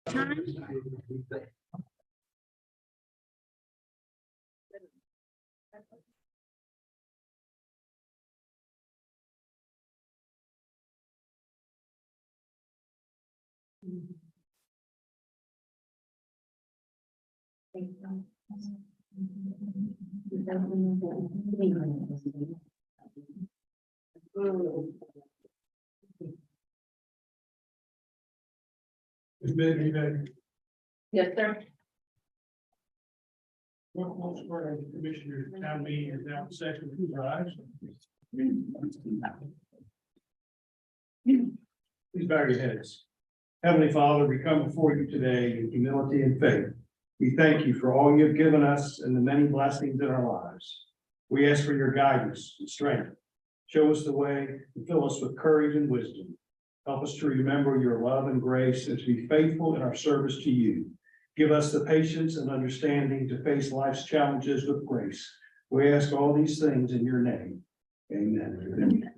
time. Ms. Bennett, you ready? Yes, sir. Once we're in the commissioner town meeting is now in session, please rise. Please bow your heads. Heavenly Father, we come before you today in humility and faith. We thank you for all you have given us and the many blessings in our lives. We ask for your guidance and strength. Show us the way and fill us with courage and wisdom. Help us to remember your love and grace and to be faithful in our service to you. Give us the patience and understanding to face life's challenges with grace. We ask all these things in your name. Amen.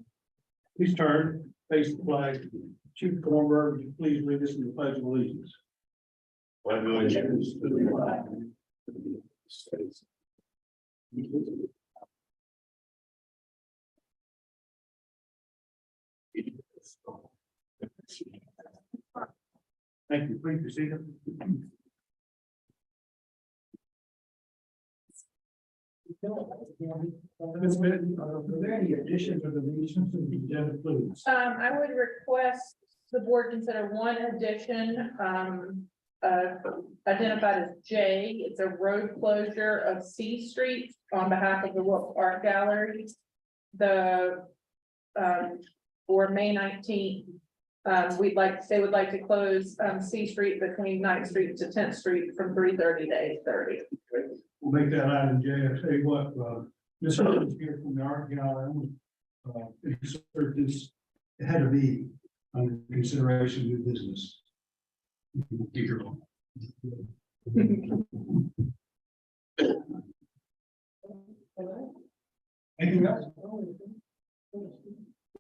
Please turn, face the flag. Chief Thornburg, would you please lead us in the pledge of allegiance? Pledge of allegiance to the flag of the United States. Thank you. Please proceed. Ms. Benton, are there any additions or deletions to the agenda, please? I would request the board consider one addition, identified as J. It's a road closure of C Street on behalf of the Wilkes Art Gallery. For May 19th, they would like to close, C Street between 9th Street to 10th Street from 3:30 to 8:30. We'll make that item J. I tell you what, Ms. Hurley's here from the Art Gallery. Insert this, it had to be under consideration of new business. Anything else?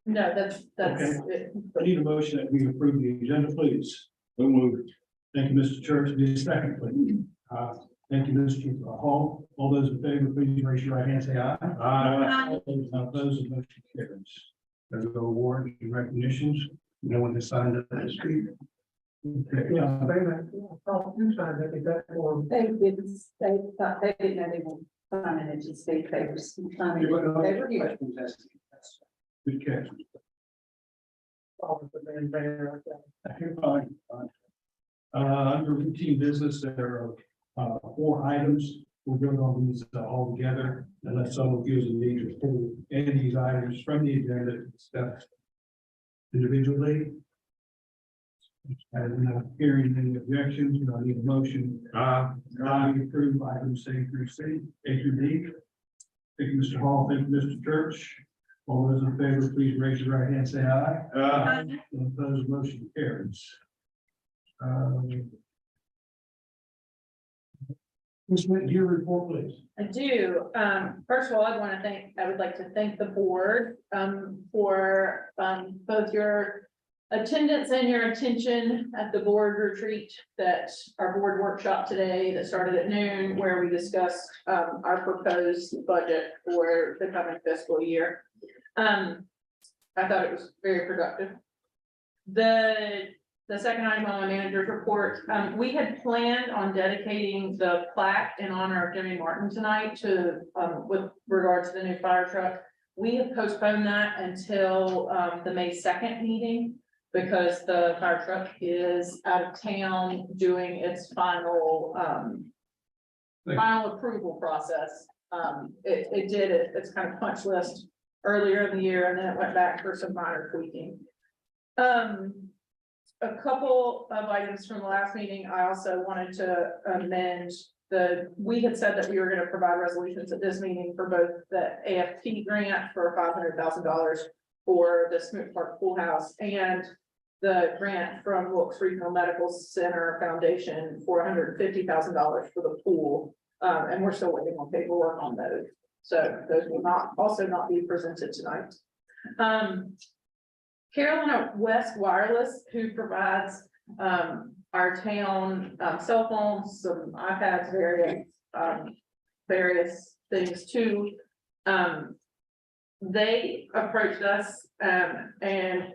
No, that's Okay. it. I need a motion that we approve the agenda, please. So moved. Thank you, Mr. Church. Need a second, please. Thank you, Mr. Hall. All those in favor, please raise your right hand, say aye. Aye. All those not opposed, the motion carries. There's no awards and recognitions. No one has signed up that street. They didn't, they thought they didn't know they were signing it, just they were signing. They were here. Good catch. Fine. Under routine business, there are 4 items. We'll go on these all together unless someone feels the need to pull any of these items from the agenda to discuss individually. And hearing any objections, I need a motion. We approve items A through D. Thank you, Mr. Hall. Thank you, Mr. Church. All those in favor, please raise your right hand, say aye. Aye. Opposed, motion carries. Ms. Smith, your report, please. I do. First of all, I would like to thank the board, for, both your attendance and your attention at the board retreat our board workshop today that started at noon, where we discussed, our proposed budget for the coming fiscal year. I thought it was very productive. The second item on my manager's report, we had planned on dedicating the plaque in honor of Jimmy Martin tonight to, with regard to the new fire truck. We have postponed that until, the May 2nd meeting because the fire truck is out of town doing its final approval process. It's kind of punch list earlier in the year, and then it went back for some minor tweaking. A couple of items from the last meeting, I also wanted to amend we had said that we were going to provide resolutions at this meeting for both the AFT grant for $500,000 for the Smoot Park Pool House and the grant from Wilkes Regional Medical Center Foundation for $150,000 for the pool. And we're still waiting on paperwork on those. So those will not be presented tonight. Carolina West Wireless, who provides our town, cell phones, some iPads, various things too. They approached us, and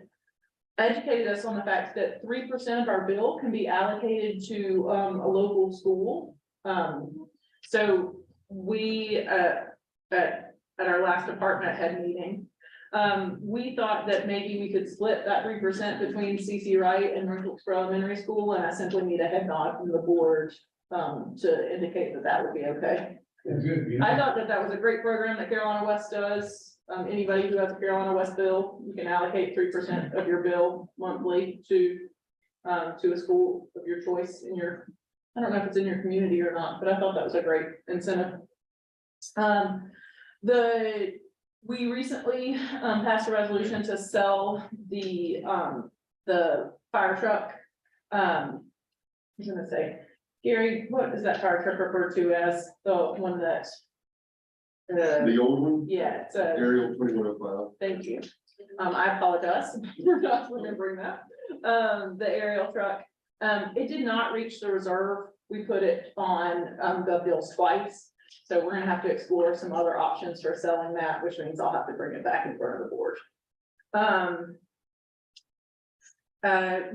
educated us on the fact that 3% of our bill can be allocated to, a local school. So we, at our last department head meeting, we thought that maybe we could split that 3% between CC Wright and Winchester Elementary School, and I simply need a head nod from the board, to indicate that that would be okay. Good. I thought that that was a great program that Carolina West does. Anybody who has a Carolina West bill, you can allocate 3% of your bill monthly to a school of your choice in your, I don't know if it's in your community or not, but I thought that was a great incentive. We recently, passed a resolution to sell the fire truck. I was gonna say, Gary, what is that fire truck referred to as, the one that? The old one, Yeah, it's a. Ariel 2105. Thank you. I apologize for not remembering that. The aerial truck, it did not reach the reserve. We put it on, the bills twice. So we're gonna have to explore some other options for selling that, which means I'll have to bring it back in front of the board.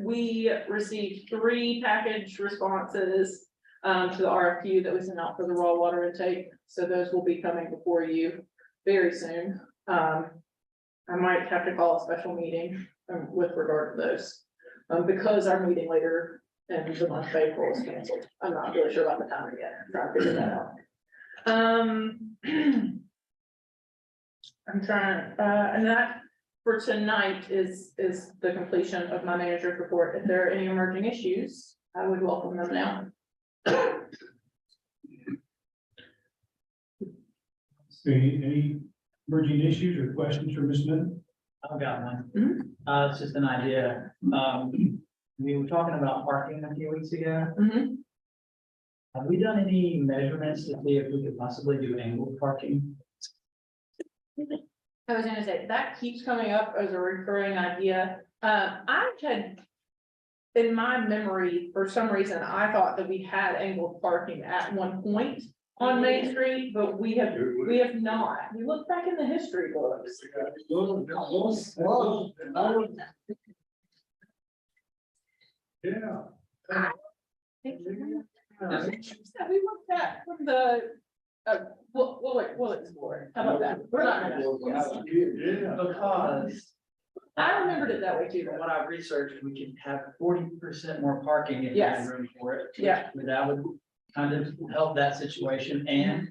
We received 3 package responses, to the RFQ that was sent out for the raw water intake. So those will be coming before you very soon. I might have to call a special meeting, with regard to those. Because our meeting later in the month of April is canceled. I'm not really sure about the timing yet. I'm trying to figure that out. I'm trying, and that for tonight is the completion of my manager's report. If there are any emerging issues, I would welcome them now. Any emerging issues or questions for Ms. Smith? I've got one. Mhm. It's just an idea. We were talking about parking a few weeks ago. Mhm. Have we done any measurements to see if we could possibly do angled parking? I was gonna say, that keeps coming up as a recurring idea. I had, in my memory, for some reason, I thought that we had angled parking at one point on Main Street, but we have not. We look back in the history books. Yeah. We looked at from the, we'll explore it. How about that? We're not gonna. Because I remembered it that way too. from what I've researched, we could have 40% more parking if we Yes. had room for it. Yeah. That would kind of help that situation, and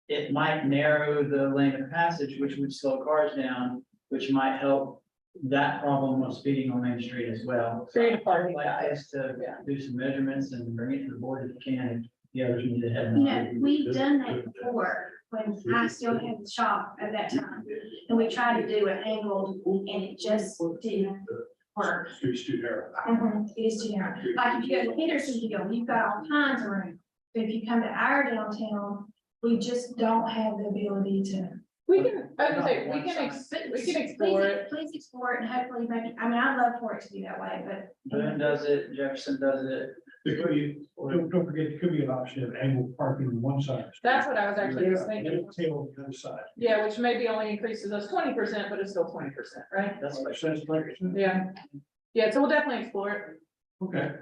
it might narrow the lane of passage, which would slow cars down, which might help that problem of speeding on Main Street as well. Create a I'd parking like guide. us to Yeah. do some measurements and bring it to the board if you can, if the others need to head. You know, we've done that before, when I still had the shop at that time, and we tried to do an angled, and it just didn't work. Streets too narrow. It is too narrow. Like if you go to Petersonville, you've got all kinds of room, but if you come to our downtown, we just don't have the ability to. We can, I was gonna say, we can explore it. Please explore it and hopefully make it, I mean, I'd love for it to be that way, but. Boone does it, Jefferson does it. There could be, don't forget, there could be an option of angled parking on one side. That's what I was actually just And thinking. then tail on the other side. Yeah, which maybe only increases us 20%, but it's still 20%, right? That's what Makes sense, like, Yeah. Yeah, so we'll definitely explore it. okay.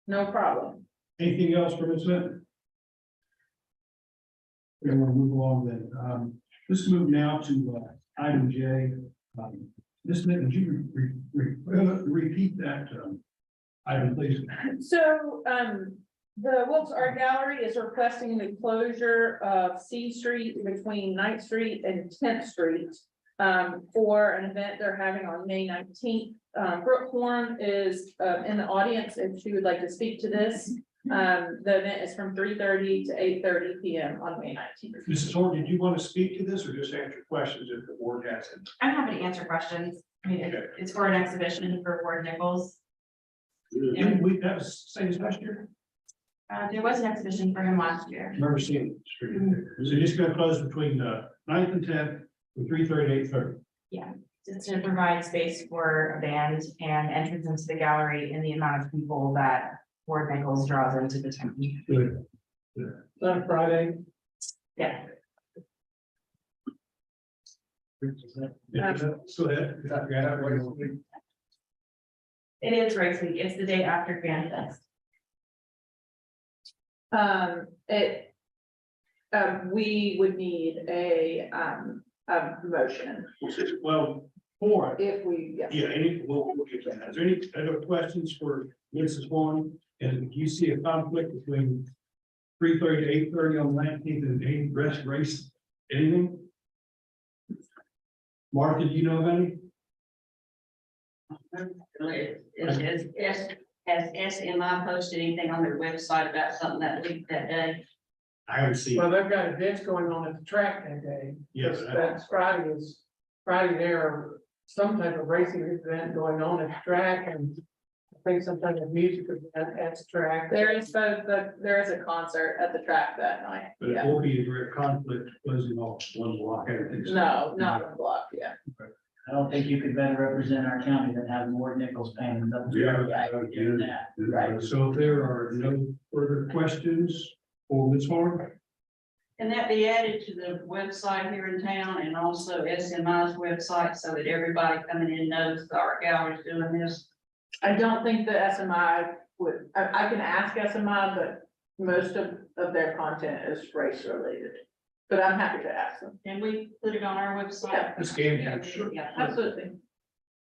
No problem. Anything else for Ms. Smith? We want to move along then. Let's move now to item J. Ms. Smith, would you repeat that item, please? So, the Wilkes Art Gallery is requesting the closure of C Street between 9th Street and 10th Street for an event they're having on May 19th. Brooke Horn is in the audience if she would like to speak to this. The event is from 3:30 to 8:30 PM on May 19th. Mrs. Horn, did you want to speak to this or just answer questions if the board has it? I'm happy to answer questions. I mean, it's for an exhibition for Ward Nichols. Didn't we, that was same as last year? There was an exhibition for him last year. Never seen it. So just gonna close between 9th and 10th from 3:30 to 8:30. Yeah. to provide space for a band and entrance into the gallery and the amount of people that Ward Nichols draws into the town. Good. On Friday. Yeah, Yeah, go ahead. it is race week. It's the day after Grand Fest. We would need a motion Well, for it. if we, yeah. Yeah, we'll get to that. Is there any other questions for Mrs. Vaughn? And do you see a conflict between 3:30 to 8:30 on the 19th and 8 rest race? Anything? Martha, do you know of any? Has SMI posted anything on their website about something that week that day? I haven't seen. Well, they've got events going on at the track that day. Yes. That's Friday there, some type of racing event going on at the track and I think some type of music event at the track. There is there is a concert at the track that night. But it Yeah. will be a direct conflict closing off one block. Everything's. No, not a block, yeah. I don't think you could better represent our county than having Ward Nichols paying them. Yeah. Doing that. Right. So if there are no further questions for Ms. Horn? Can that be added to the website here in town and also SMI's website so that everybody coming in knows the art gallery's doing this? I don't think the SMI would, I can ask SMI, but most of their content is race related. But I'm happy to ask them. Can we put it on our website? Yeah. Ms. Gaines, sure. Yeah. Absolutely.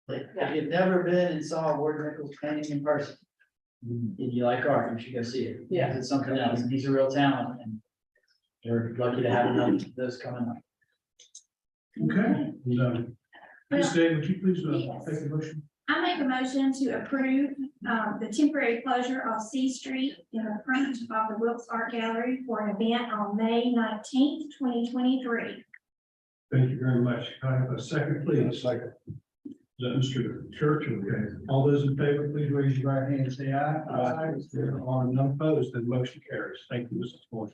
If you've never been and saw Ward Nichols painting in person, and you like art, you should go see it. Yeah. It's something else, and he's a real talent, and we're lucky to have enough of those coming up. Okay. Ms. Day, would you please Yes. take the motion? I make a motion to approve, the temporary closure of C Street in the front of the Wilkes Art Gallery for an event on May 19th, 2023. Thank you very much. Can I have a second, please? Second. Is that Mr. Church? Okay. All those in favor, please raise your right hand and say aye. Aye. There are none opposed, then motion carries. Thank you, Mrs. Moore.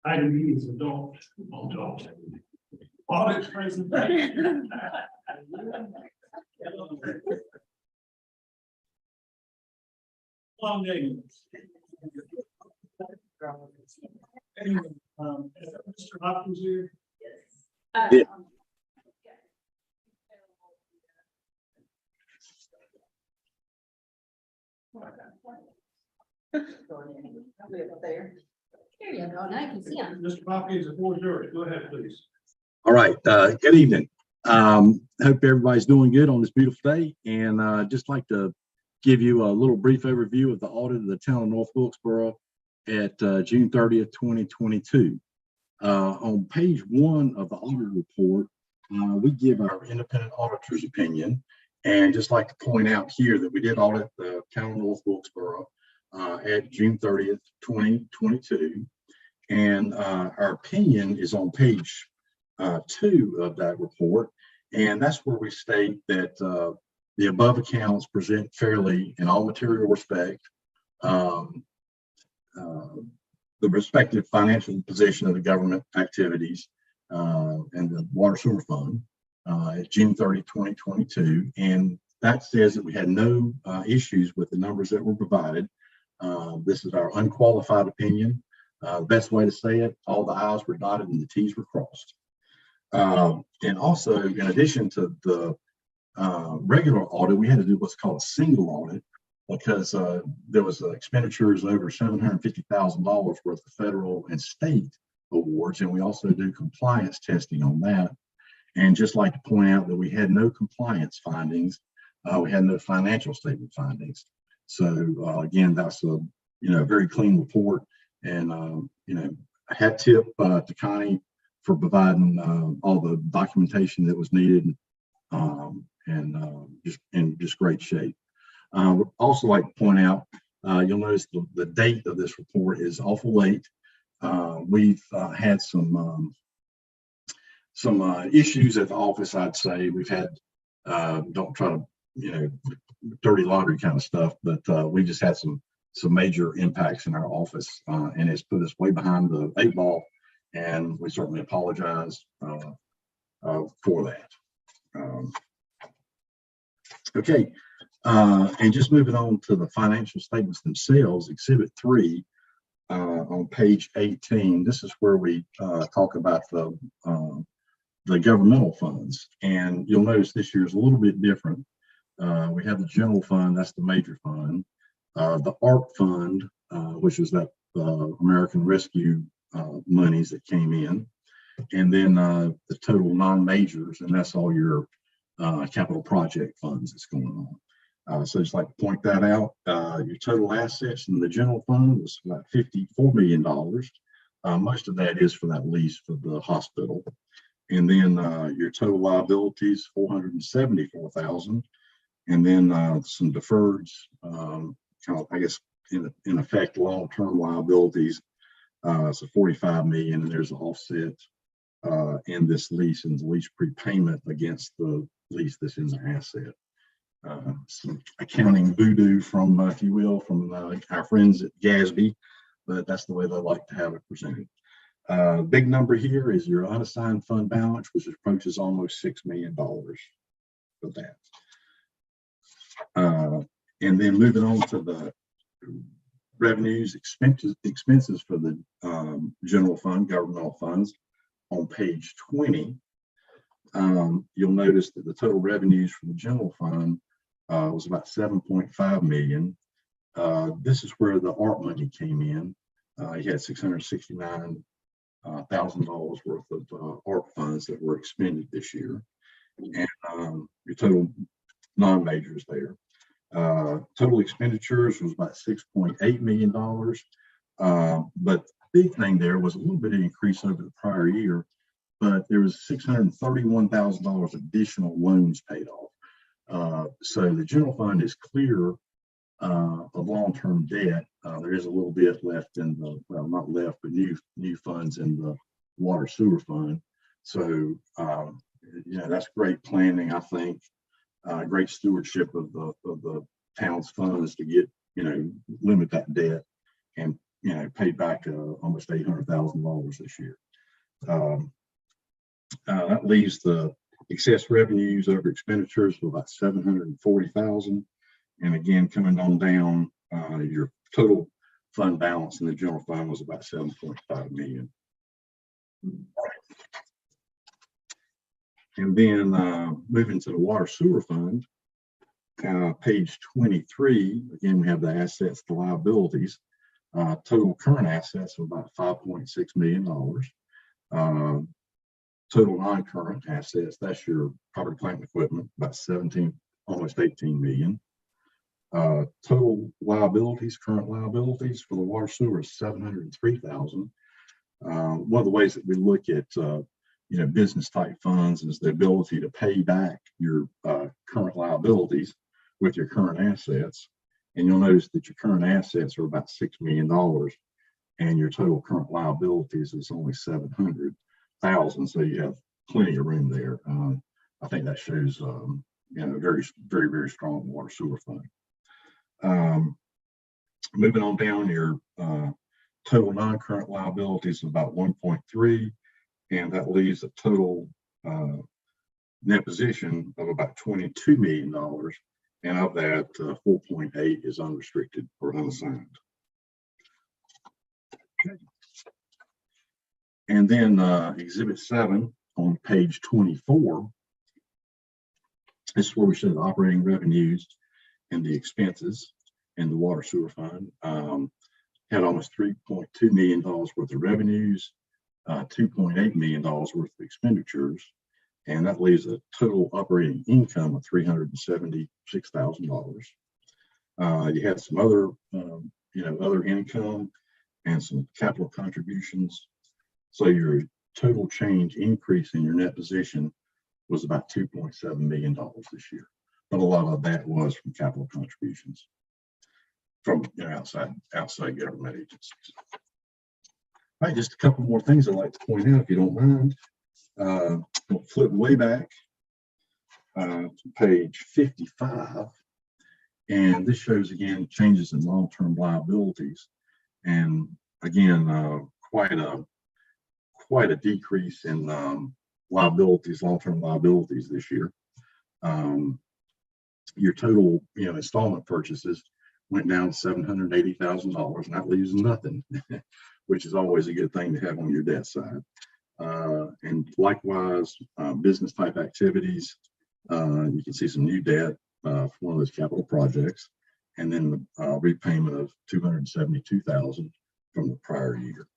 Item E is adult. Audit presentation. Long day. Anyway, is that Mr. Hopkins here? Yeah. There you go, now you can see them. Mr. Hopkins, the floor is yours. Go ahead, please. All right, good evening. Hope everybody's doing good on this beautiful day, and just like to give you a little brief overview of the audit of the town of North Wilkesboro at June 30th, 2022. On page 1 of the audit report, we give our independent auditor's opinion, and just like to point out here that we did audit the town of North Wilkesboro at June 30th, 2022, and our opinion is on page 2 of that report, and that's where we state that the above accounts present fairly in all material respect the respective financial position of the government activities and the water sewer fund at June 30, 2022, and that says that we had no issues with the numbers that were provided. This is our unqualified opinion. The best way to say it, all the I's were dotted and the T's were crossed. And also, in addition to the regular audit, we had to do what's called a single audit because there was expenditures over $750,000 worth of federal and state awards, and we also do compliance testing on that. And just like to point out that we had no compliance findings, we had no financial statement findings. So again, that's a very clean report, and hat tip to Connie for providing all the documentation that was needed, and just in great shape. Would also like to point out, you'll notice the date of this report is awful late. We've had some issues at the office. I'd say we've had, don't try to, dirty laundry kind of stuff, but we just had some major impacts in our office, and it's put us way behind the 8 ball. And we certainly apologize for that. Okay, and just moving on to the financial statements themselves, Exhibit 3 on page 18. This is where we talk about the governmental funds, and you'll notice this year is a little bit different. We have the general fund, that's the major fund, the ARP fund, which is that American Rescue monies that came in, and then the total non-majors, and that's all your capital project funds that's going on. So just like to point that out. Your total assets in the general fund was about $54 million. Most of that is for that lease for the hospital. And then your total liabilities, $474,000. And then some deferreds, kind of, I guess, in effect, long-term liabilities. So $45 million, and there's an offset in this lease and the lease prepayment against the lease that's in the asset. Some accounting voodoo from, if you will, from our friends at GASB, but that's the way they like to have it presented. Big number here is your unassigned fund balance, which approaches almost $6 million for that. And then moving on to the revenues, expenses for the general fund, governmental funds on page 20. You'll notice that the total revenues from the general fund was about $7.5 million. This is where the ARP money came in. You had $669,000 worth of ARP funds that were expended this year, and your total non-majors there. Total expenditures was about $6.8 million, but the big thing there was a little bit of increase over the prior year, but there was $631,000 additional loans paid off. So the general fund is clear of long-term debt. There is a little bit left in the, well, not left, but new funds in the water sewer fund. So, that's great planning, I think. Great stewardship of the town's funds to get, limit that debt and, pay back almost $800,000 this year. That leaves the excess revenues over expenditures of about $740,000. And again, coming on down, your total fund balance in the general fund was about $7.5 million. And then moving to the water sewer fund, page 23, again, we have the assets, the liabilities. Total current assets of about $5.6 million. Total non-current assets, that's your property, plant, and equipment, about almost 18 million. Total liabilities, current liabilities for the water sewer is $703,000. One of the ways that we look at business type funds is the ability to pay back your current liabilities with your current assets. And you'll notice that your current assets are about $6 million and your total current liabilities is only $700,000. So you have plenty of room there. I think that shows very, very, very strong water sewer fund. Moving on down, your total non-current liabilities of about 1.3, and that leaves a total net position of about $22 million. And of that, 4.8 is unrestricted or unassigned. Okay. And then Exhibit 7 on page 24. This is where we show the operating revenues and the expenses in the water sewer fund. Had almost $3.2 million worth of revenues, $2.8 million worth of expenditures, and that leaves a total operating income of $376,000. You had some other, other income and some capital contributions. So your total change increase in your net position was about $2.7 million this year. But a lot of that was from capital contributions from outside government agencies. All right, just a couple more things I'd like to point out, if you don't mind. We'll flip way back to page 55. And this shows, again, changes in long-term liabilities. And again, quite a decrease in liabilities, long-term liabilities this year. Your total, installment purchases went down $780,000, and that leaves nothing, which is always a good thing to have on your debt side. And likewise, business type activities, you can see some new debt for one of those capital projects, and then the repayment of $272,000 from the prior year.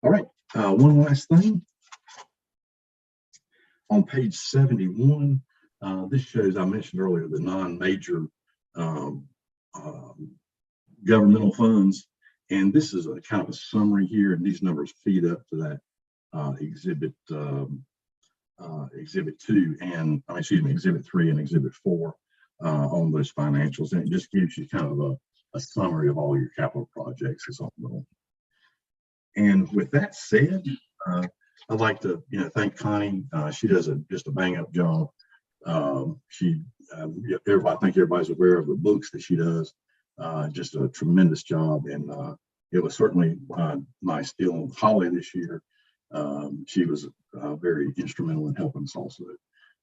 All right, one last thing. On page 71, this shows, I mentioned earlier, the non-major governmental funds. And this is a kind of a summary here, and these numbers feed up to that exhibit 2 and exhibit 3 and exhibit 4 on those financials. And it just gives you kind of a summary of all your capital projects that's ongoing. And with that said, I'd like to thank Connie. She does just a bang up job. I think everybody's aware of the books that she does. Just a tremendous job, and it was certainly nice dealing with Holly this year. She was very instrumental in helping us also.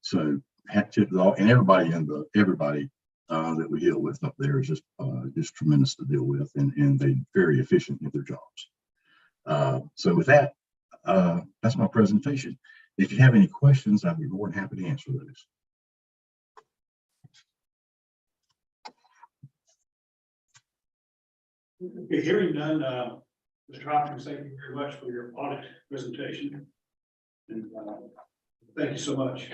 So hat tip to all, and everybody that we deal with up there is just tremendous to deal with, and they're very efficient in their jobs. So with that, that's my presentation. If you have any questions, I'd be more than happy to answer those. Okay, hearing none, Mr. Hopkins, thank you very much for your audit presentation. And thank you so much.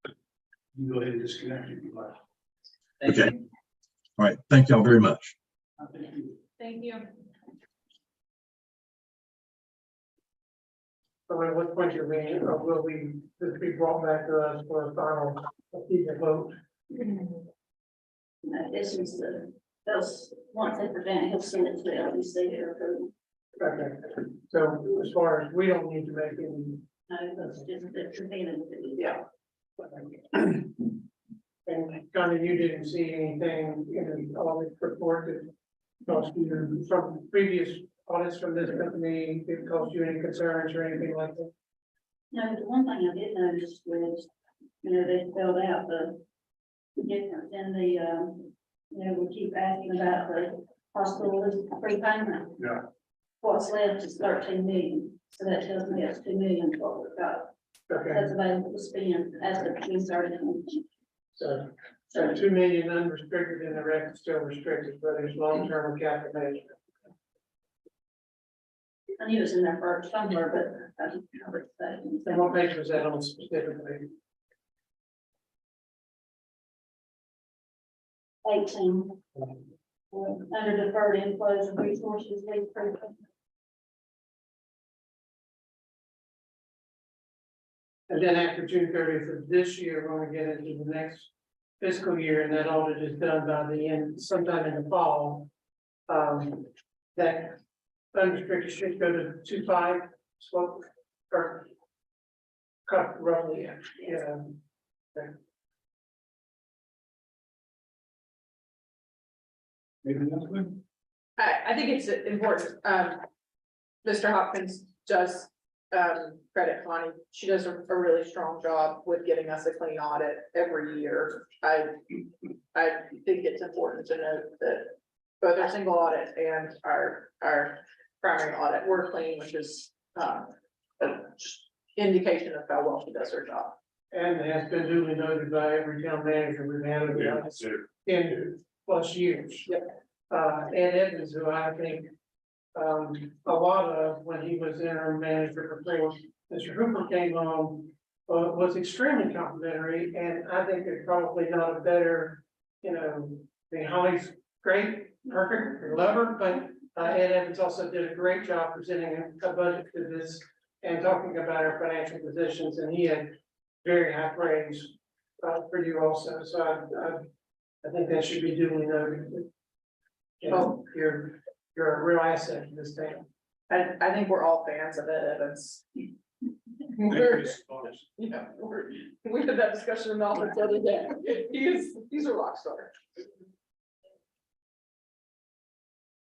You can go ahead and disconnect if you like. Thank Okay. you. All right, thank y'all very much. Thank you. Thank you. So at what point will this be brought back to us for a final vote? This is once they present, he'll send it to the LDC to approve. Okay, so as far as we don't need to make any. No, that's just the presented. Yeah. And Connie, you didn't see anything in the audit report that caused you from previous audits from this company, it caused you any concerns or anything like that? No, the one thing I did notice was, they spelled out the difference in the, we keep asking about the hospital prepayment. Yeah. What's left is 13 million, so that tells me it's 2 million is what we've got. Okay, That's available to spend as of June 30th. so 2 million unrestricted and the rest is still restricted, but there's long-term capital management. I knew it was in there first somewhere, but I didn't know it. And what page was that on specifically? 18. Under deferred inflows and resources, lease prepayment. And then after June 30th of this year, when we get into the next fiscal year, and that audit is done by the end, sometime in the fall. That unrestricted should go to 2.5 slope or cut roughly, yeah. Maybe that's good. I think it's important, Mr. Hopkins does, credit Connie, she does a really strong job with getting us a clean audit every year. I think it's important to note that both our single audit and our primary audit were clean, which is, a indication of how well she does her job. And it has been duly noted by every town manager we've had over the last 10+ years. Yep. Ed Evans, who I think a lot of when he was interim manager before Mr. Hooper came on, was extremely complimentary, and I think there's probably not a better, Holly's great, perfect, we love her, but Ed Evans also did a great job presenting a budget to this and talking about our financial positions, and he had very high praise for you also, so I think that should be duly noted. Oh. You're a real asset to this town. I think we're all fans of Ed Evans. We had that discussion in the office the other day. He's a rock star.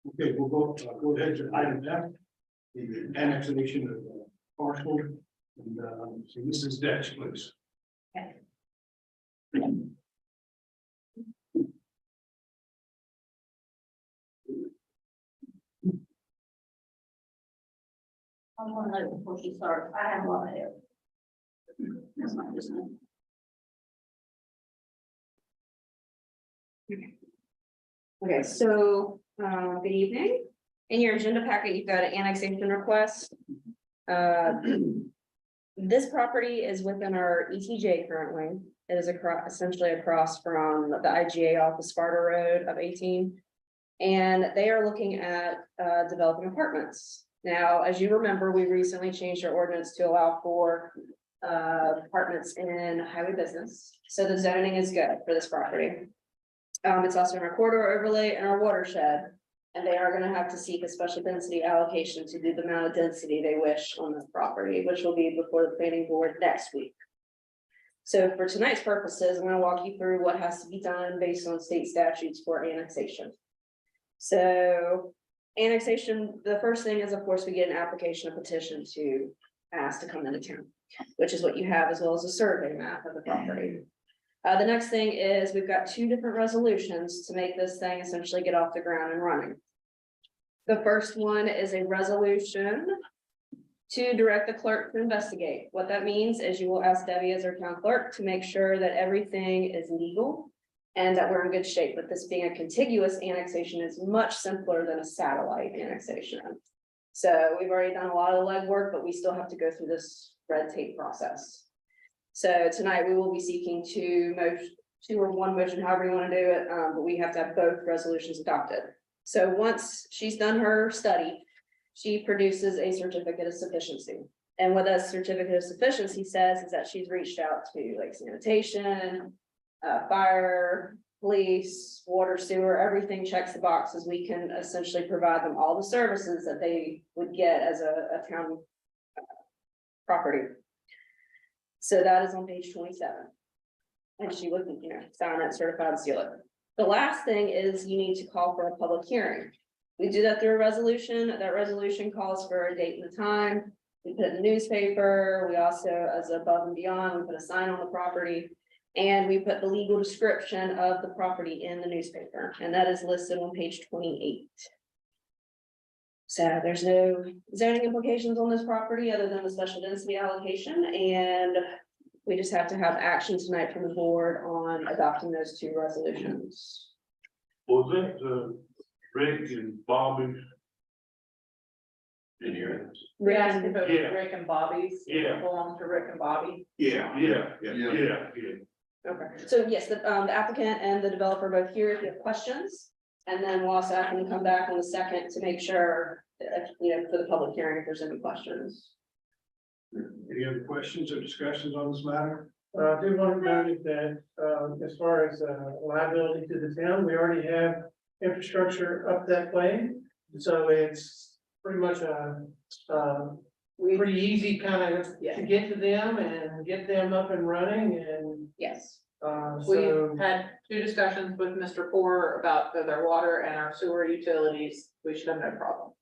Okay, we'll go ahead to item F. the annexation of parcel. And, so Mrs. Dex, please. I want to know before she starts, I have a lot of hair. That's my business. Okay, so, good evening. In your agenda packet, you've got an annexation request. This property is within our ETJ currently. It is essentially across from the IGA off of Sparta Road of 18. And they are looking at, developing apartments. Now, as you remember, we recently changed our ordinance to allow for, apartments in highway business. So the zoning is good for this property. It's also in our corridor overlay and our watershed. And they are gonna have to seek a special density allocation to do the amount of density they wish on this property, which will be before the planning board next week. So for tonight's purposes, I'm gonna walk you through what has to be done based on state statutes for annexation. So annexation, the first thing is, of course, we get an application, a petition to ask to come into town, which is what you have, as well as a survey map of the property. The next thing is we've got two different resolutions to make this thing essentially get off the ground and running. The first one is a resolution to direct the clerk to investigate. What that means is you will ask Debbie as our town clerk to make sure that everything is legal and that we're in good shape. But this being a contiguous annexation is much simpler than a satellite annexation. So we've already done a lot of the legwork, but we still have to go through this red tape process. So tonight we will be seeking two or one motion, however you want to do it, but we have to have both resolutions adopted. So once she's done her study, she produces a certificate of sufficiency. And what that certificate of sufficiency says is that she's reached out to like sanitation, fire, police, water, sewer, everything checks the boxes. We can essentially provide them all the services that they would get as a town property. So that is on page 27. And she would, sign it, certify and seal it. The last thing is you need to call for a public hearing. We do that through a resolution. That resolution calls for a date and a time. We put it in the newspaper. We also, as above and beyond, we put a sign on the property. And we put the legal description of the property in the newspaper. And that is listed on page 28. So there's no zoning implications on this property other than the special density allocation, and we just have to have action tonight from the board on adopting those two resolutions. Was it Rick and Bobby? In here? We asked if it was Yeah. Rick and Bobby's. Yeah. It belongs to Rick and Bobby. Yeah. Okay, so yes, the applicant and the developer both here if you have questions. And then we'll also have them come back on the second to make sure, for the public hearing, if there's any questions. Any other questions or discussions on this matter? I do want to note that, as far as, liability to the town, we already have infrastructure up that way. So it's pretty much pretty easy kind of to get to them and get them up and running and, Yes. so. We've had two discussions with Mr. Porter about their water and our sewer utilities. We should have no problem.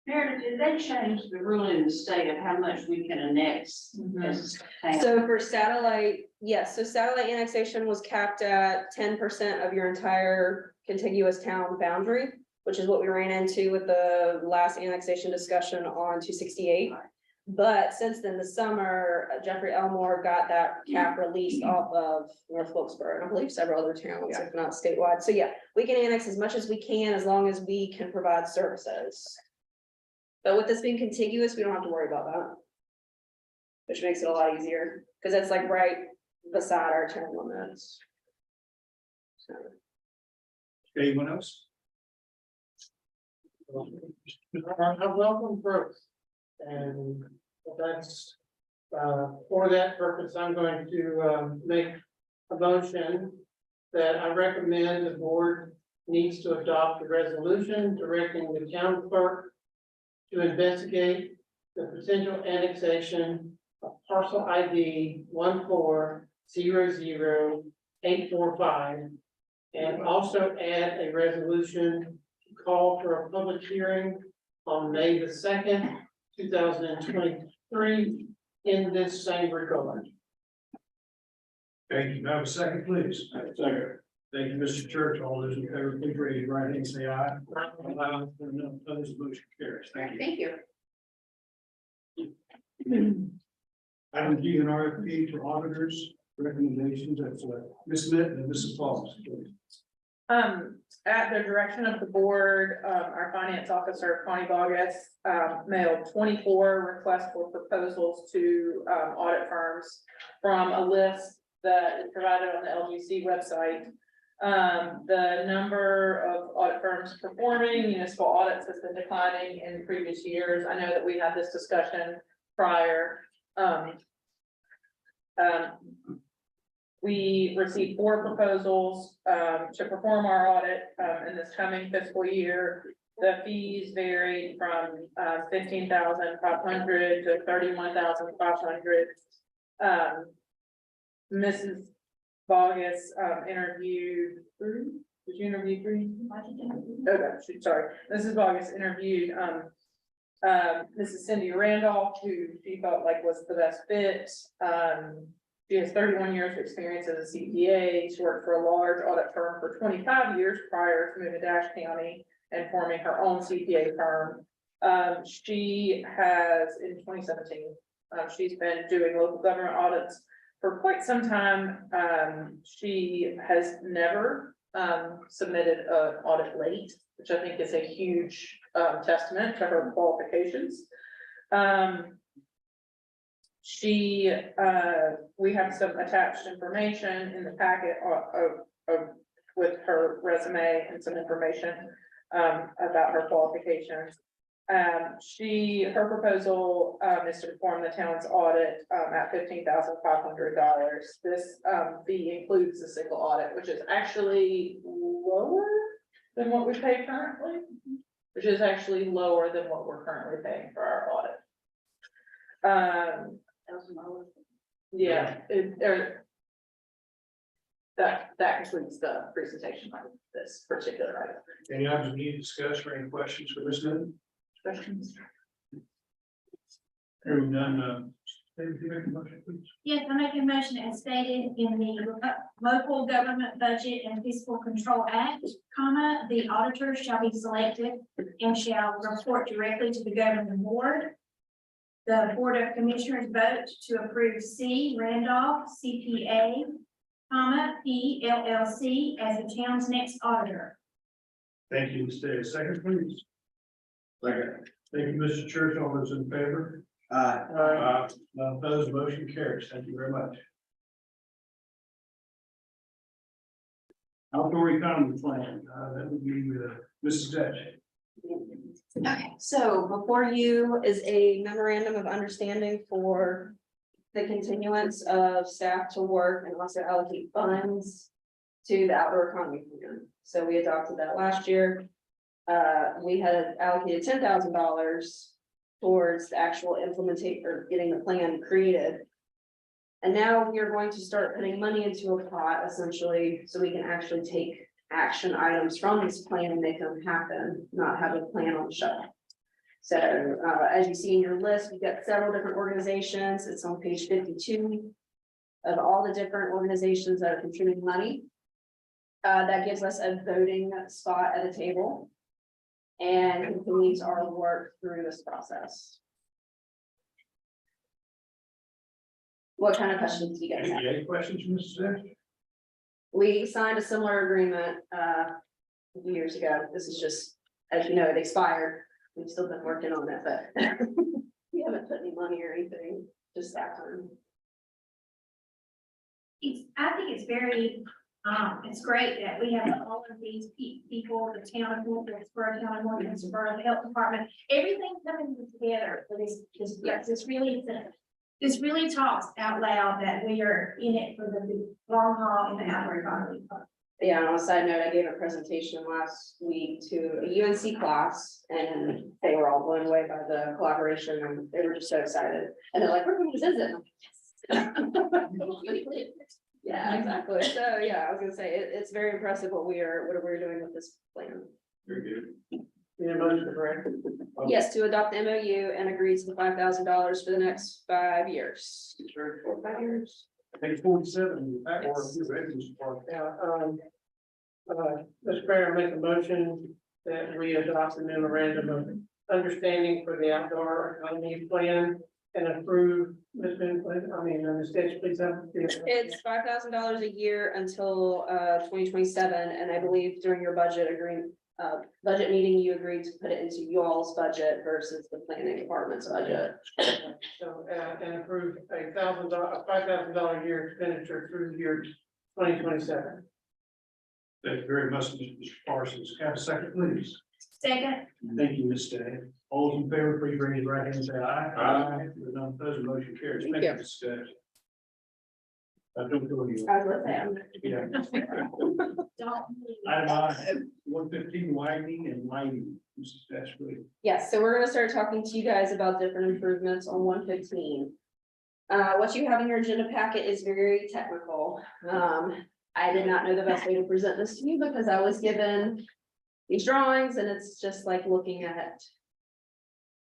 Meredith, did they change the rule in the state of how much we can annex as a town? So for satellite, yes, so satellite annexation was capped at 10% of your entire contiguous town boundary, which is what we ran into with the last annexation discussion on 268. But since then, this summer, Jeffrey Elmore got that cap released off of North Wilkesboro, and I believe several other towns, if not statewide. So yeah, we can annex as much as we can, as long as we can provide services. But with this being contiguous, we don't have to worry about that. Which makes it a lot easier, because it's like right beside our town limits. So. Anyone else? I welcome growth. And that's, for that purpose, I'm going to, make a motion that I recommend the board needs to adopt a resolution directing the town clerk to investigate the potential annexation of parcel ID 1400845. And also add a resolution to call for a public hearing on May the 2nd, 2023, in this same regard. Thank you. Have a second, please. Second. Thank you, Mr. Church. All those in favor, please raise your right hand and say aye. Aye. No opposed, motion carries. Thank you. Thank you. Item G, an RFP for auditors recommendations. That's Ms. Mitten and Mrs. Pauls. At the direction of the board, our finance officer, Connie Bogus, mailed 24 requests for proposals to, audit firms from a list that is provided on the LGC website. The number of audit firms performing municipal audits has been declining in previous years. I know that we had this discussion prior. We received 4 proposals to perform our audit in this coming fiscal year. The fees varied from $15,500 to $31,500. Mrs. Bogus interviewed 3. Did you interview 3? Okay, sorry. Mrs. Bogus interviewed Mrs. Cindy Randolph, who she felt like was the best fit. She has 31 years of experience as a CPA. She worked for a large audit firm for 25 years prior to moving to Dash County and forming her own CPA firm. She has, in 2017, she's been doing local government audits for quite some time. She has never submitted an audit late, which I think is a huge testament to her qualifications. We have some attached information in the packet with her resume and some information about her qualifications. Her proposal is to perform the town's audit at $15,500. This fee includes the single audit, which is actually lower than what we pay currently, which is actually lower than what we're currently paying for our audit. Yeah, that concludes the presentation on this particular item. Any items we need to discuss or any questions for Ms. Mitten? Questions? Hearing none, David, can you make a motion, please? Yes, I make a motion as stated in the Local Government Budget and Fiscal Control Act, comma, the auditor shall be selected and shall report directly to the governing board. The Board of Commissioners vote to approve C. Randolph CPA, comma, P LLC as the town's next auditor. Thank you, Ms. Davis. Second, please. Second. Thank you, Mr. Church. All those in favor? Aye. None opposed, motion carries. Thank you very much. Outdoor economy plan, that would be Mrs. Etch. Okay, so before you is a memorandum of understanding for the continuance of staff to work and also allocate funds to the outdoor economy plan. So we adopted that last year. We had allocated $10,000 towards the actual implementation or getting the plan created. And now we are going to start putting money into a pot essentially, so we can actually take action items from this plan and make them happen, not have a plan on the shelf. So as you see in your list, we've got several different organizations. It's on page 52 of all the different organizations that are contributing money. That gives us a voting spot at a table and continues our work through this process. What kind of questions do you guys have? Any questions, Mrs. Etch? We signed a similar agreement years ago. This is just, as you know, it expired. We've still been working on it, but we haven't put any money or anything, just that time. I think it's very, it's great that we have all of these people, the town of Wilkesboro, town of Wilkesboro, the health department, everything coming together for this really talks out loud that we are in it for the long haul in the outdoor economy. Yeah, and on a side note, I gave a presentation last week to a UNC class and they were all blown away by the collaboration and they were just so excited. And they're like, we're going to visit. Yeah, exactly. So yeah, I was gonna say, it's very impressive what we're doing with this plan. Very good. Need a motion, correct? Yes, to adopt the MOU and agree to the $5,000 for the next 5 years. 5 years. Page 47, that or you're ready, Mr. Parker. Mr. Mayor, make a motion that we adopt the memorandum of understanding for the outdoor economy plan and approve, Ms. Ms. Stitch, please. It's $5,000 a year until 2027, and I believe during your budget meeting, you agreed to put it into y'all's budget versus the planning department's budget. So, and approve $5,000 a year expenditure through the year 2027. Thank you very much, Mr. Parsons. Have a second, please. Second, Thank you, Ms. Day. All those in favor, please raise your right hand and say aye. Aye. None opposed, motion carries. Thank Thank you, you. Ms. Day. I don't go you. I was gonna say, Yeah. don't. Item I, 115 widening and lighting. Mrs. Dashwood. yes, so we're gonna start talking to you guys about different improvements on 115. What you have in your agenda packet is very technical. I did not know the best way to present this to you because I was given these drawings and it's just like looking at.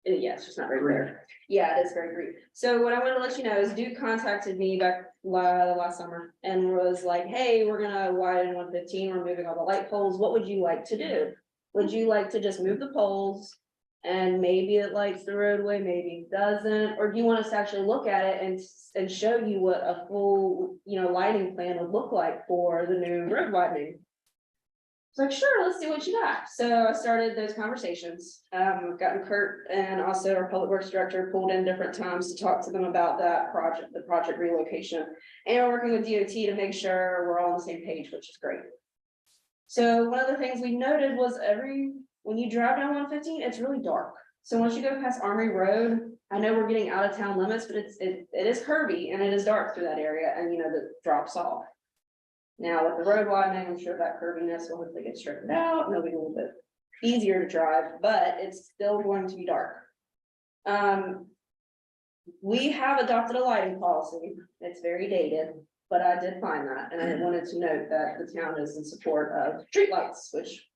Yeah, it's just not very clear. Yeah, it is very brief. So what I want to let you know is Duke contacted me back last summer and was like, hey, we're gonna widen 115, we're moving all the light poles. What would you like to do? Would you like to just move the poles? And maybe it lights the roadway, maybe it doesn't, or do you want us to actually look at it and show you what a full, lighting plan would look like for the new road widening? It's like, sure, let's see what you got. So I started those conversations. I've gotten Kurt and also our public works director pulled in different times to talk to them about that project, the project relocation. And we're working with DOT to make sure we're all on the same page, which is great. So one of the things we noted was when you drive down 115, it's really dark. So once you go past Armory Road, I know we're getting out of town limits, but it is curvy and it is dark through that area and that drops off. Now with the road widening, I'm sure that curviness will hopefully get straightened out and it'll be a little bit easier to drive, but it's still going to be dark. We have adopted a lighting policy. It's very dated, but I did find that, and I wanted to note that the town is in support of streetlights, which,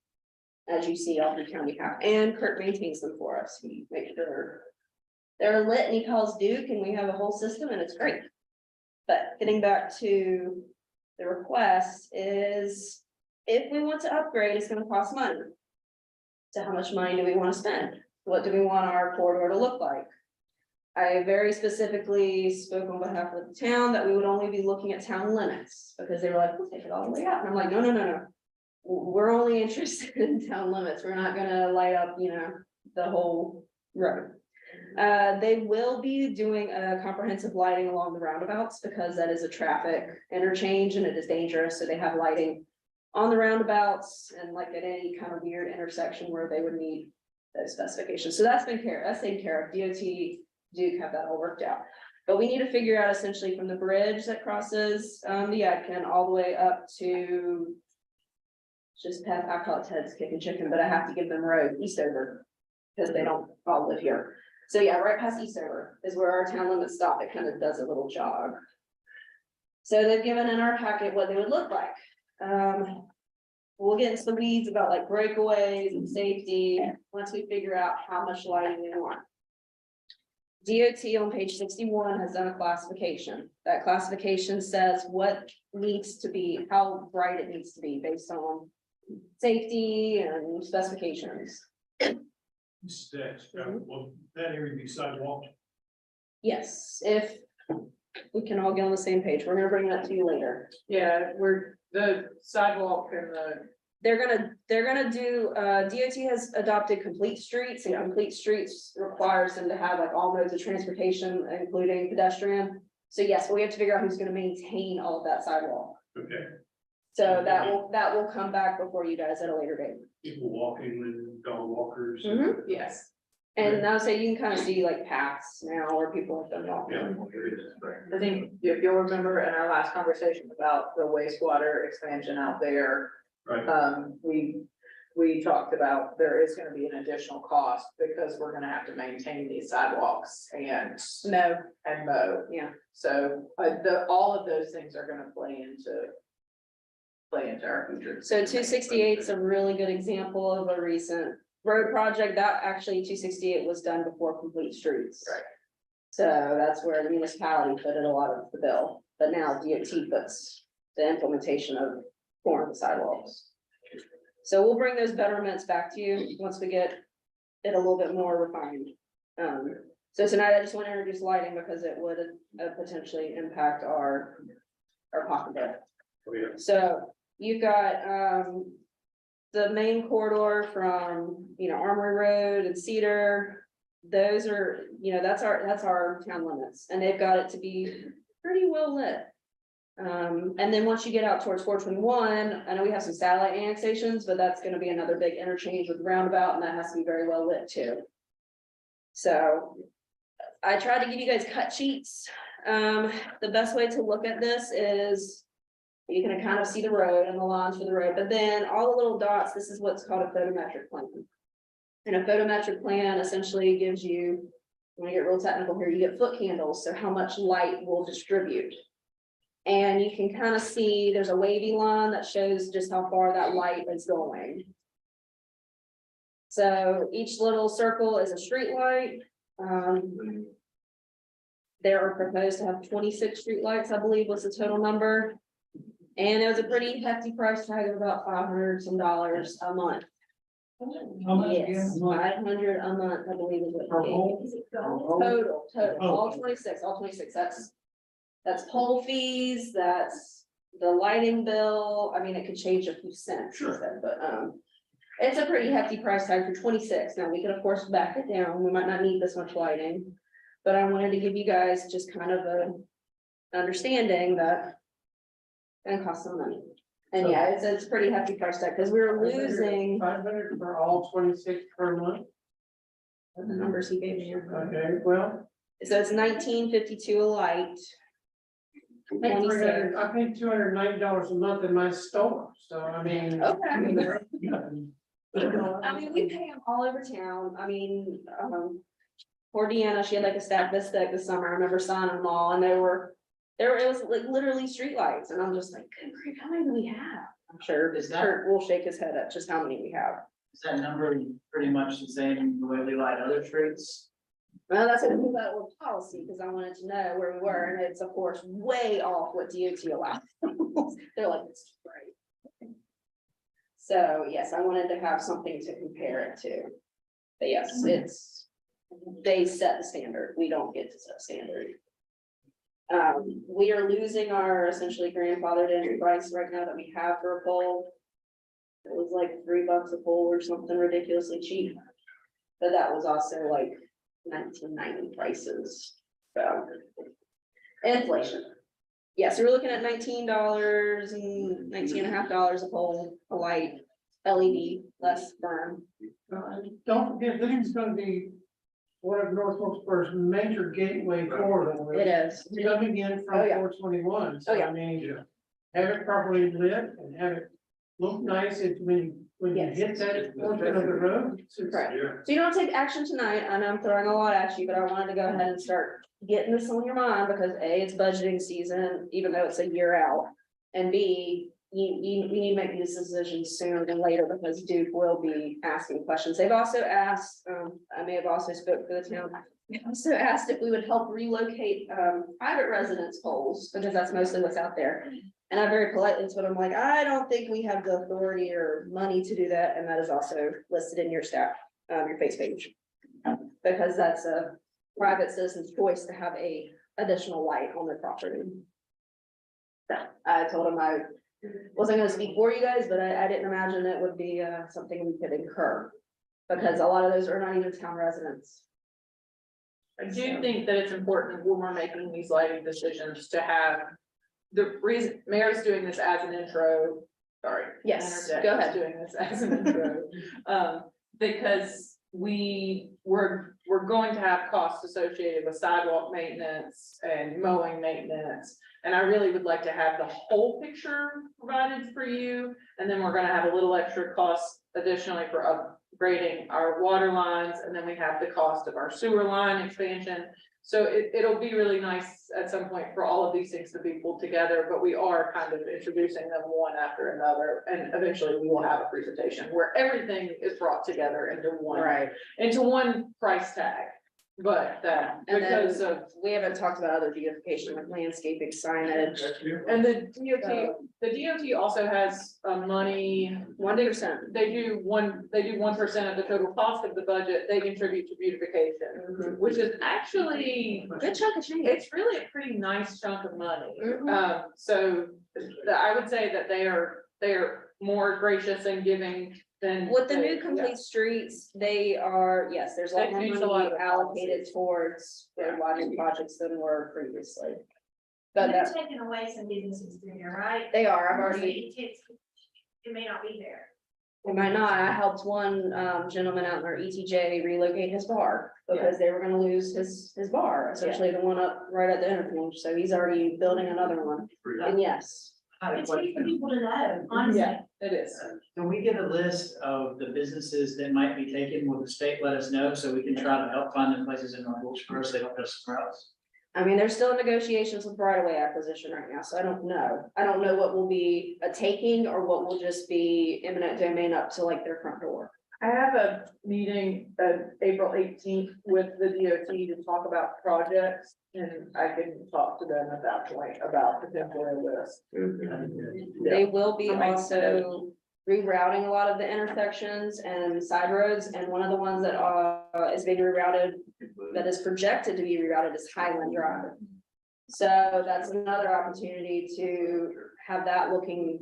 as you see, all the county have, and Kurt maintains them for us. He makes sure they're lit, and he calls Duke, and we have a whole system, and it's great. But getting back to the request is, if we want to upgrade, it's going to cost money. So how much money do we want to spend? What do we want our corridor to look like? I very specifically spoke on behalf of the town that we would only be looking at town limits, because they were like, we'll take it all the way out. And I'm like, no. We're only interested in town limits. We're not gonna light up, the whole road. They will be doing a comprehensive lighting along the roundabouts because that is a traffic interchange and it is dangerous. So they have lighting on the roundabouts and like at any kind of weird intersection where they would need those specifications. So that's taken care of. DOT, Duke have that all worked out. But we need to figure out essentially from the bridge that crosses the Yadkin all the way up to just past, I call it Ted's Kicking Chicken, but I have to give them road Eastover because they don't all live here. So yeah, right past Eastover is where our town limits stop. It kind of does a little jog. So they've given in our packet what they would look like. We'll get into the weeds about like breakaways and safety once we figure out how much lighting we want. DOT on page 61 has done a classification. That classification says what needs to be, how bright it needs to be based on safety and specifications. Mrs. Dash, will that area be sidewalked? Yes, if we can all get on the same page, we're gonna bring that to you later. Yeah, the sidewalk and They're gonna do, DOT has adopted complete streets and complete streets requires them to have like all modes of transportation, including pedestrian. So yes, but we have to figure out who's gonna maintain all of that sidewalk. Okay, So that will come back before you guys at a later date. people walking and dog walkers. Mhm. yes. And now so you can kind of see like paths now where people have been walking. I think if you'll remember in our last conversation about the wastewater expansion out there. Right. We talked about there is gonna be an additional cost because we're gonna have to maintain these sidewalks and mow. Yeah. So, all of those things are gonna play into our future. So 268 is a really good example of a recent road project, that actually 268 was done before Complete Streets. Right. So that's where the municipality footed a lot of the bill, but now DOT puts the implementation of pouring the sidewalks. So we'll bring those betterments back to you once we get it a little bit more refined. So tonight I just want to introduce lighting because it would potentially impact our pocketbook. So you've got, the main corridor from, Armory Road and Cedar. Those are, that's our town limits, and they've got it to be pretty well lit. And then once you get out towards 421, I know we have some satellite annexations, but that's gonna be another big interchange with roundabout, and that has to be very well lit too. So I tried to give you guys cut sheets. The best way to look at this is you can kind of see the road and the lines for the road, but then all the little dots, this is what's called a photometric plan. And a photometric plan essentially gives you, when you get real technical here, you get foot candles, so how much light will distribute. And you can kind of see there's a wavy line that shows just how far that light is going. So each little circle is a street light. There are proposed to have 26 street lights, I believe was the total number. And it was a pretty hefty price tag of about $500 some a month. Yes, 500 a month, I believe is what. it gave. Total, all 26, that's poll fees, that's the lighting bill. I mean, it could change a few cents. Sure. But, it's a pretty hefty price tag for 26. Now, we can of course back it down. We might not need this much lighting. But I wanted to give you guys just kind of a understanding that it's gonna cost some money. And yeah, it's a pretty hefty price tag because we were losing 500 for all 26 per month. the numbers he gave me. Okay, well, So it's $19.52 a light. I paid $290 a month in my store, so I mean. Okay. I mean, we pay them all over town. I mean, poor Deanna, she had like a stack this thick this summer. I remember signing them all, and it was like literally streetlights, and I'm just like, good grief, how many do we have? I'm sure Is that- Kurt will shake his head at just how many we have. Is that number pretty much the same the way we light other streets? Well, that's what we got with policy, because I wanted to know where we were, and it's of course way off what DOT allows. They're like, it's great. So yes, I wanted to have something to compare it to. But yes, they set the standard. We don't get to set standard. We are losing our essentially grandfathered entry price right now that we have for a pole. It was like $3 a pole or something ridiculously cheap. But that was also like 1990 prices. So inflation. Yes, we're looking at $19 and $19.50 a pole, a light, LED, less firm. Don't forget, this is gonna be one of North Wilkesboro's major gateway corridors. It is. Coming in Oh, from yeah. 421, Oh, so yeah. I mean, have it properly lit and have it look nice when you Yes. hit that portion of the road. Correct. So you don't take action tonight, I know I'm throwing a lot at you, but I wanted to go ahead and start getting this on your mind, because A, it's budgeting season, even though it's a year out. And B, you need to make these decisions sooner than later, because Duke will be asking questions. They've also asked, I may have also spoke for the town. They also asked if we would help relocate private residence poles, because that's mostly what's out there. And I very politely told them, like, I don't think we have the authority or money to do that, and that is also listed in your staff, your face page. Because that's a private citizen's choice to have a additional light on their property. So I told them I wasn't gonna speak for you guys, but I didn't imagine it would be something we could incur. Because a lot of those are not even town residents. I do think that it's important when we're making these lighting decisions to have, the reason Mayor's doing this as an intro, sorry. Yes, interject, go is ahead. Doing this as an intro, because we're going to have costs associated with sidewalk maintenance and mowing maintenance. And I really would like to have the whole picture provided for you, and then we're gonna have a little extra cost additionally for grading our water lines, and then we have the cost of our sewer line expansion. So it'll be really nice at some point for all of these things to be pulled together, but we are kind of introducing them one after another. And eventually we will have a presentation where everything is brought together into one price tag. But that, And then- because of, We haven't talked about other beautification like landscaping, signage, and the DOT also has money. 1%. They do 1% of the total cost of the budget, they contribute to beautification, which is actually, Good chunk of change. it's really a pretty nice chunk of money. Mhm. So I would say that they are more gracious and giving than. With the new yeah. complete streets, they are, yes, there's a lot They've more changed a lot money of the allocated policies. towards road widening projects than were previously. But And they're that, taking away some businesses through there, right? they are, I've already, It may not be there. it might not, I helped one gentleman out in our ETJ relocate his bar. Because they were gonna lose his bar, essentially the one up right at the interchange, so he's already building another one, and yes. I have a It's good for question. people to know, honestly. Yeah, it is. Can we get a list of the businesses that might be taken? Will the state let us know so we can try to help find them places in North Wilkesboro so they don't go somewhere else? I mean, there's still negotiations with right of way acquisition right now, so I don't know. I don't know what will be a taking or what will just be eminent domain up to like their front door. I have a meeting April 18th with the DOT to talk about projects, and I can talk to them at that point about potential list. They will be I might also rerouting a lot of the intersections and side roads, and one of the ones that is being rerouted, that is projected to be rerouted is Highland Drive. So that's another opportunity to have that looking,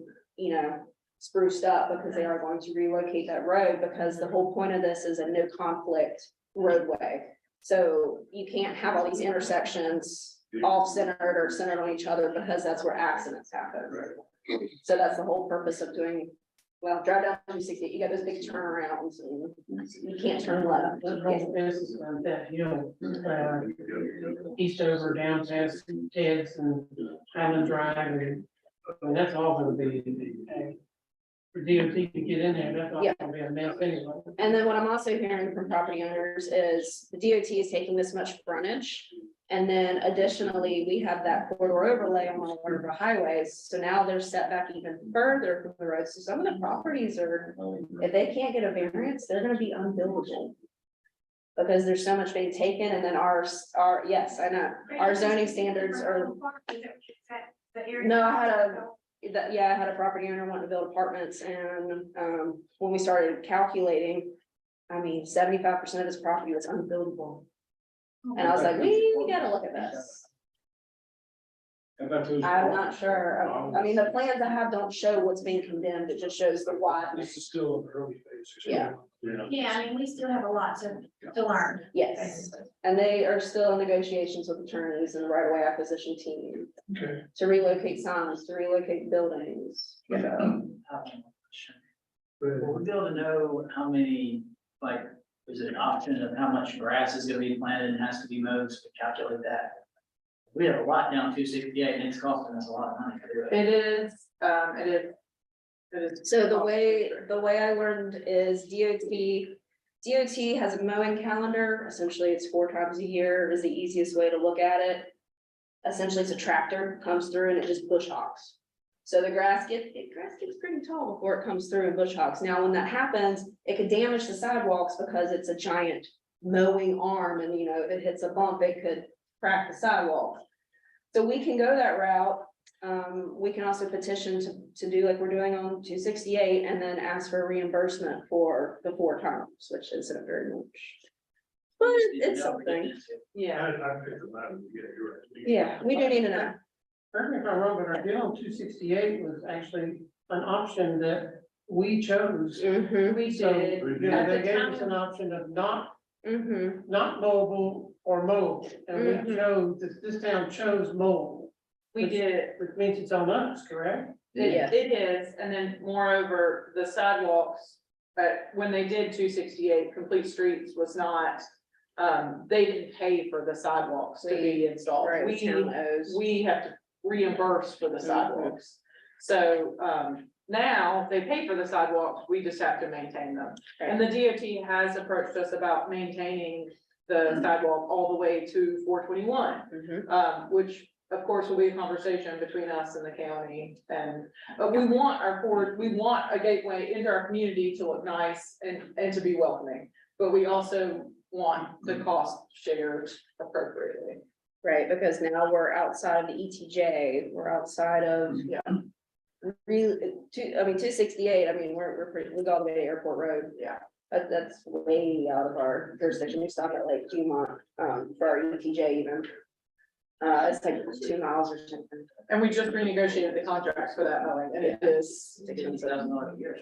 spruced up, because they are going to relocate that road, because the whole point of this is a no conflict roadway. So you can't have all these intersections off centered or centered on each other, because that's where accidents happen. So that's the whole purpose of doing, well, drive down 260, you got those big turnarounds and you can't turn left. The whole business on that hill, Eastover, down past Ted's and Highland Drive, and that's all gonna be, for DOT to get in there, that's all Yeah. gonna be a mess anyway. And then what I'm also hearing from property owners is the DOT is taking this much frontage. And then additionally, we have that corridor overlay on one of the highways, so now they're set back even further from the road, so some of the properties are, if they can't get a variance, they're gonna be unbuildable. Because there's so much being taken, and then yes, I know, our zoning standards are, no, I had a property owner wanting to build apartments, and, when we started calculating, I mean, 75% of his property was unbuildable. And I was like, we gotta look at this. I'm not sure. I mean, the plans I have don't show what's being condemned. It just shows the wide. This is still in the early phase. Yeah. Yeah, I mean, we still have a lot to learn. Yes, and they are still in negotiations with attorneys and the right of way acquisition team Okay. to relocate signs, to relocate buildings. Will we be able to know how many, like, is it an option of how much grass is gonna be planted and has to be mowed, so we calculate that? We have a lot down 268 and it's costing us a lot of money to do it. It is. So the way I learned is DOT has a mowing calendar. Essentially, it's 4 times a year is the easiest way to look at it. Essentially, it's a tractor comes through and it just bush hogs. So the grass gets pretty tall before it comes through and bush hogs. Now, when that happens, it could damage the sidewalks because it's a giant mowing arm, and if it hits a bump, it could crack the sidewalk. So we can go that route. We can also petition to do like we're doing on 268 and then ask for reimbursement for the 4 times, which isn't very much. But it's something. Yeah. Yeah, we do need to know. Correct me if I'm wrong, but our deal on 268 was actually an option that we chose. Mm-hmm, We So, did. yeah, At they the gave us time- an option of not mm-hmm. mowable or mowable, and we Mhm. chose, this town chose mowable, We did. which means it's on us, correct? Yeah. It is, and then moreover, the sidewalks, when they did 268, Complete Streets was not, they didn't pay for the sidewalks to be installed. Right, the town owes. We have to reimburse for the sidewalks. So, Now, they pay for the sidewalks, we just have to maintain them. And the DOT has approached us about maintaining the sidewalk all the way to 421. Mhm. Which of course will be a conversation between us and the county. And, we want we want a gateway into our community to look nice and to be welcoming. But we also want the cost shared appropriately. Right, because now we're outside of the ETJ, we're outside of. Yeah. Really, 268, I mean, we're pretty, we go all the way to Airport Road. Yeah. That's way out of our jurisdiction, we stop at Lake Dumont, for our ETJ even. It's like 2 miles or something. And we just renegotiated the contracts for that mowing and it is expensive. $60,000 a year.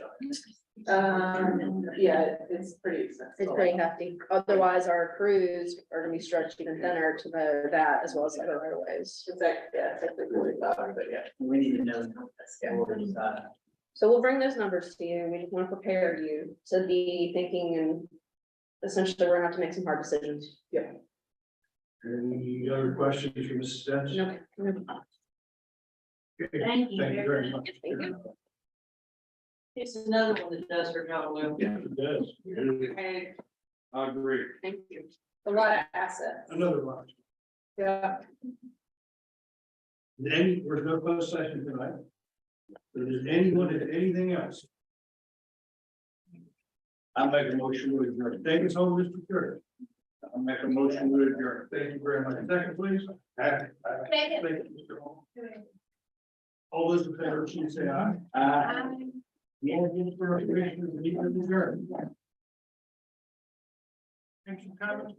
Yeah, it's pretty expensive. It's pretty hefty, otherwise our crews are gonna be stretched even thinner to mow that as well as other right of ways. It's like, yeah, it's like $45, but yeah. We need to know. So we'll bring those numbers to you, we just wanna prepare you to be thinking and essentially we're gonna have to make some hard decisions. Any other questions for Mrs. Dents? No, no. Thank you. Thank you very much. Thank you. It's another one that does her job well. Yeah, it does. Okay, I agree. Thank you. a lot of assets. Another one. Yeah. There's no closed session tonight. Does anyone have anything else? I make a motion to adjourn. Take us home, Mr. Curtis. I make a motion to adjourn. Thank you very much. Second, please. Second. Thank you, Mr. Hall. All those in favor, please say aye. All those for information, the meeting is adjourned. Thanks for coming.